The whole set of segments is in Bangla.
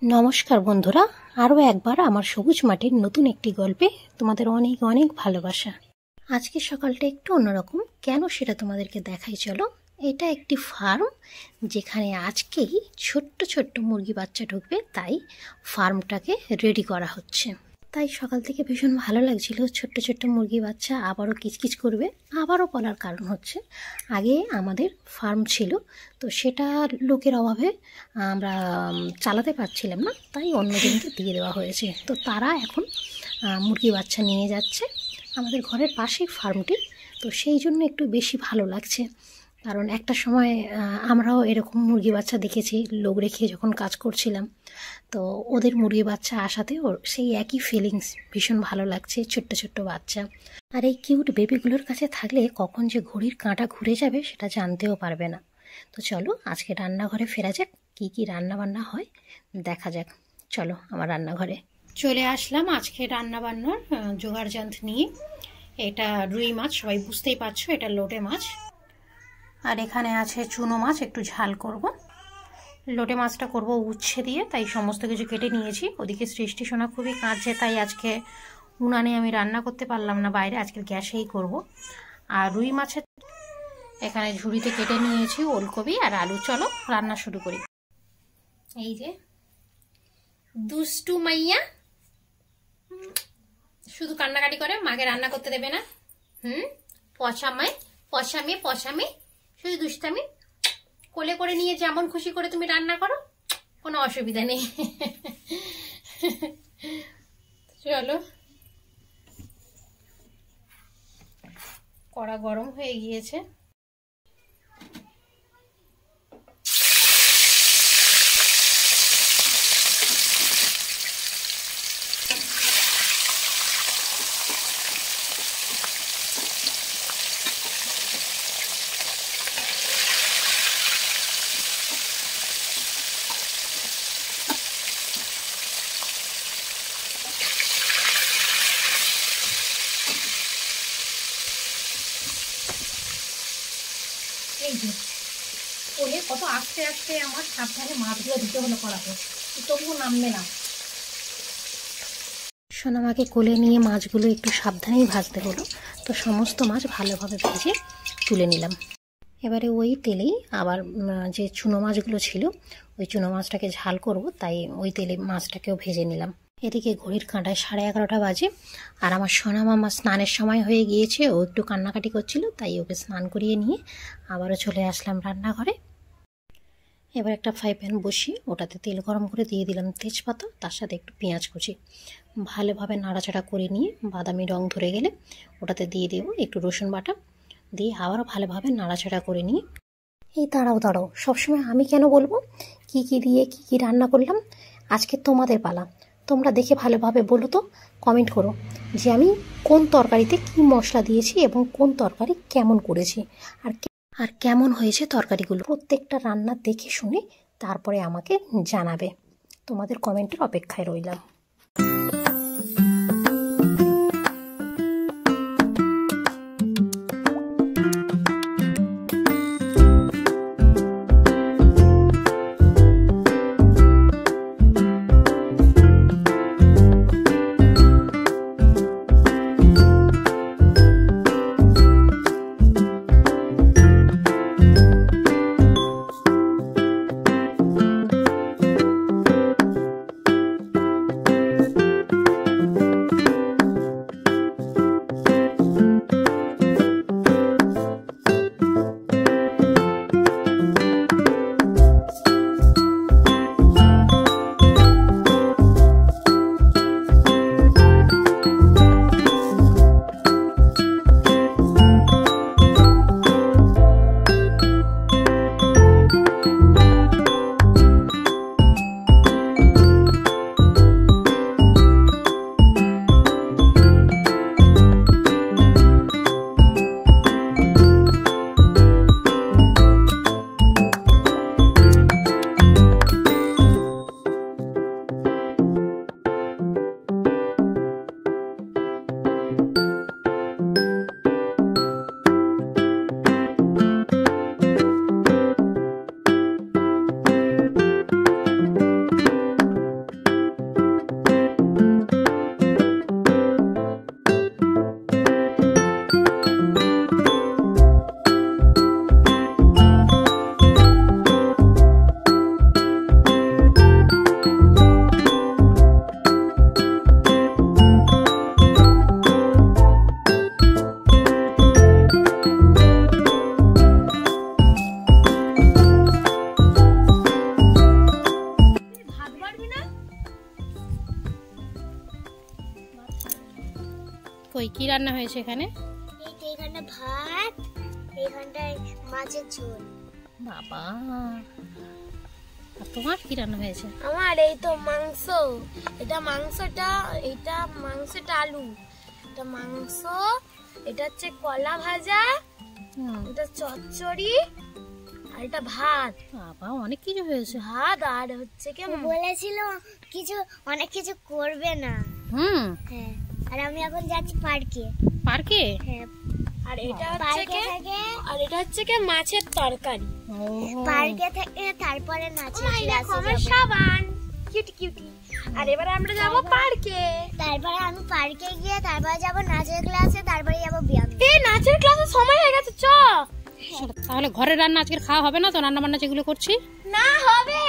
নমস্কার বন্ধুরা, আরও একবার আমার সবুজ মাটির নতুন একটি গল্পে তোমাদের অনেক অনেক ভালোবাসা। আজকে সকালটা একটু অন্যরকম, কেন সেটা তোমাদেরকে দেখাই। চলো, এটা একটি ফার্ম, যেখানে আজকেই ছোট্ট ছোট্ট মুরগি বাচ্চা ঢুকবে, তাই ফার্মটাকে রেডি করা হচ্ছে। তাই সকাল থেকে ভীষণ ভালো লাগছিল। ছোট্ট ছোট্ট মুরগি বাচ্চা আবারও কিচকিচ করবে। আবারও বলার কারণ হচ্ছে, আগে আমাদের ফার্ম ছিল, তো সেটা লোকের অভাবে আমরা চালাতে পারছিলাম না, তাই অন্যজনকে দিয়ে দেওয়া হয়েছে। তো তারা এখন মুরগি বাচ্চা নিয়ে যাচ্ছে আমাদের ঘরের পাশেই ফার্মটি। তো সেই জন্য একটু বেশি ভালো লাগছে, কারণ একটা সময় আমরাও এরকম মুরগি বাচ্চা দেখেছি লোক রেখে যখন কাজ করছিলাম। তো ওদের মুরগি বাচ্চা আসাতে ওর সেই একই ফিলিংস, ভীষণ ভালো লাগছে। ছোট্ট ছোট্ট বাচ্চা আর এই কিউট বেবিগুলোর কাছে থাকলে কখন যে ঘড়ির কাঁটা ঘুরে যাবে সেটা জানতেও পারবে না। তো চলো আজকে রান্নাঘরে ফেরা যাক, কি কি রান্না বান্না হয় দেখা যাক। চলো আমার রান্নাঘরে চলে আসলাম। আজকে রান্না বান্নার জোগাড় যন্ত্র নিয়ে। এটা রুই মাছ, সবাই বুঝতেই পারছো এটা লোটে মাছ। আর এখানে আছে চুনো মাছ, একটু ঝাল করব। লোটে মাছটা করব উচ্ছে দিয়ে, তাই সমস্ত কিছু কেটে নিয়েছি। ওদিকে সৃষ্টি সোনা খুবই কাঁদছে, তাই আজকে উনানে আমি রান্না করতে পারলাম না, বাইরে আজকে গ্যাসেই করব। আর রুই মাছের এখানে ঝুড়িতে কেটে নিয়েছি ওলকপি আর আলু। চলো রান্না শুরু করি। এই যে দুষ্টু মাইয়া শুধু কান্নাকাটি করে, মাকে রান্না করতে দেবে না। পছামায় পছামে পছামে শুধু দুষ্টামি। কোলে করে নিয়ে যেমন খুশি করে তুমি রান্না করো, কোনো অসুবিধা নেই। চলো, কড়া গরম হয়ে গিয়েছে। এই যে কোলে কত আস্তে আস্তে আমার সাবধানে মাছগুলো দিতে হলো কড়াতে, তবুও নামবে না। সোনামাকে কোলে নিয়ে মাছগুলো একটু সাবধানেই ভাজতে হলো। তো সমস্ত মাছ ভালোভাবে ভেজে তুলে নিলাম। এবারে ওই তেলেই আবার যে চুনো মাছগুলো ছিল, ওই চুনো মাছটাকে ঝাল করব, তাই ওই তেলে মাছটাকেও ভেজে নিলাম। এদিকে ঘড়ির কাঁটায় 11:30 বাজে, আর আমার সোনামা স্নানের সময় হয়ে গিয়েছে। ও একটু কান্নাকাটি করছিল, তাই ওকে স্নান করিয়ে নিয়ে আবারও চলে আসলাম রান্নাঘরে। এবার একটা ফ্রাই প্যান বসিয়ে ওটাতে তেল গরম করে দিয়ে দিলাম তেজপাতা, তার সাথে একটু পেঁয়াজ কুচি। ভালোভাবে নাড়াচাড়া করে নিয়ে বাদামি রং ধরে গেলে ওটাতে দিয়ে দেবো একটু রসুন বাটা, দিয়ে আবারও ভালোভাবে নাড়াচাড়া করে নিয়ে। এই দাঁড়াও, সবসময় আমি কেন বলবো কি কি দিয়ে কি কি রান্না করলাম? আজকে তোমাদের পালা, তোমরা দেখে ভালোভাবে বলো তো, কমেন্ট করো যে আমি কোন তরকারিতে কি মশলা দিয়েছি এবং কোন তরকারি কেমন করেছি, আর কেমন হয়েছে তরকারিগুলো। প্রত্যেকটা রান্না দেখে শুনে তারপরে আমাকে জানাবে। তোমাদের কমেন্টের অপেক্ষায় রইলাম। কি রান্না হয়েছে এখানে? এখানে ভাত, এখানটায় মাছের ঝোল। বাবা, আর তোমার কি রান্না হয়েছে? আমার এই তো মাংস, এটা মাংসটা আলু, এটা মাংস, এটা হচ্ছে কলা ভাজা, এটা চচ্চড়ি, আর এটা ভাত। বাবা, অনেক কিছু হয়েছে। ভাত আর হচ্ছে কি বলেছিল অনেক কিছু করবে না। হ্যাঁ, আর আমি এখন যাচ্ছি পার্কে। পার্কে? হ্যাঁ। আর এটা হচ্ছে কি মাছের তরকারি। পার্কে থেকে তারপরে নাচের ক্লাসে সাবান কিউটি কিউটি। আর এবারে আমরা যাব পার্কে। তারপরে আমি পার্কে গিয়ে তারপরে যাব নাচের ক্লাসে, তারপরে যাব ব্যায়াম। এই নাচের ক্লাসে সময় হয়ে গেছে, চ। তাহলে ঘরের রান্না আজকে খাওয়া হবে না তো? রান্না বান্না যেগুলো করছি না হবে।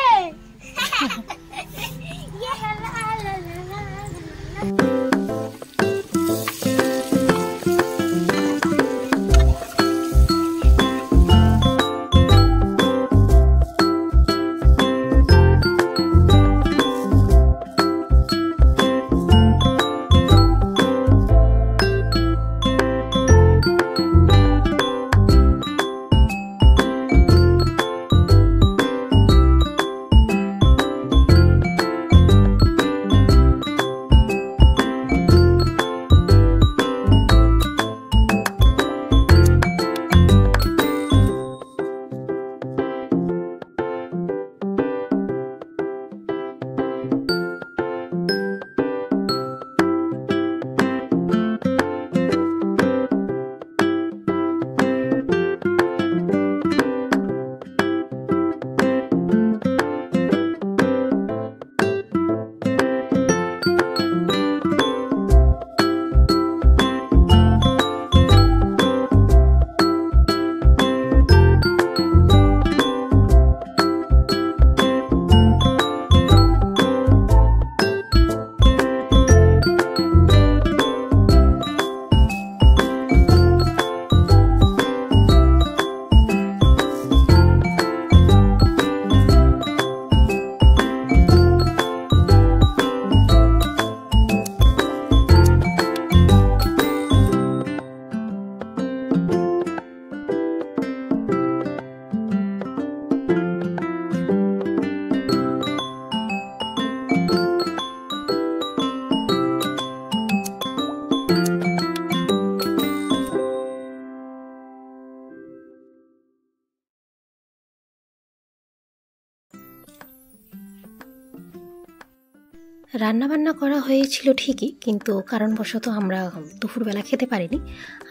রান্নাবান্না করা হয়েছিল ঠিকই, কিন্তু কারণবশত আমরা দুপুরবেলা খেতে পারিনি।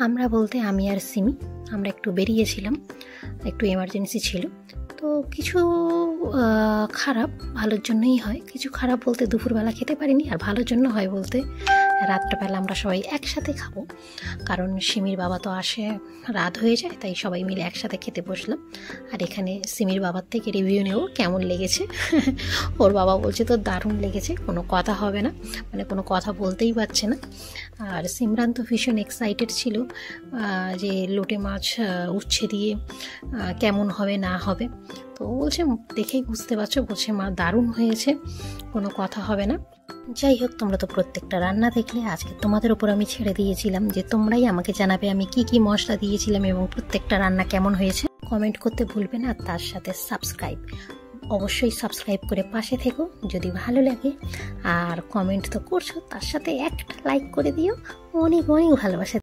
আমরা বলতে আমি আর সিমি, আমরা একটু বেরিয়েছিলাম, একটু এমার্জেন্সি ছিল। তো কিছু খারাপ ভালোর জন্যই হয়, কিছু খারাপ বলতে দুপুরবেলা খেতে পারিনি, আর ভালোর জন্য হয় বলতে রাত্রেবেলা আমরা সবাই একসাথে খাবো। কারণ সিমির বাবা তো আসে রাত হয়ে যায়, তাই সবাই মিলে একসাথে খেতে বসলাম। আর এখানে সিমির বাবার থেকে রিভিউ নেব কেমন লেগেছে। ওর বাবা বলছে তো দারুণ লেগেছে, কোনো কথা হবে না, মানে কোনো কথা বলতেই পারছে না। আর সিমরান তো ভীষণ এক্সাইটেড ছিল যে লোটে মাছ উচ্ছে দিয়ে কেমন হবে না হবে। তো বলছে দেখেই বুঝতে পারছো, বলছে মা দারুণ হয়েছে, কোনো কথা হবে না। যাই হোক, তোমরা তো প্রত্যেকটা রান্না দেখলে। আজকে তোমাদের উপর আমি ছেড়ে দিয়েছিলাম যে তোমরাই আমাকে জানাবে আমি কি কি মশলা দিয়েছিলাম এবং প্রত্যেকটা রান্না কেমন হয়েছে। কমেন্ট করতে ভুলবে না, তার সাথে সাবস্ক্রাইব, অবশ্যই সাবস্ক্রাইব করে পাশে থেকো যদি ভালো লাগে। আর কমেন্ট তো করছো, তার সাথে একটা লাইক করে দিও, অনেক অনেক ভালোবাসা।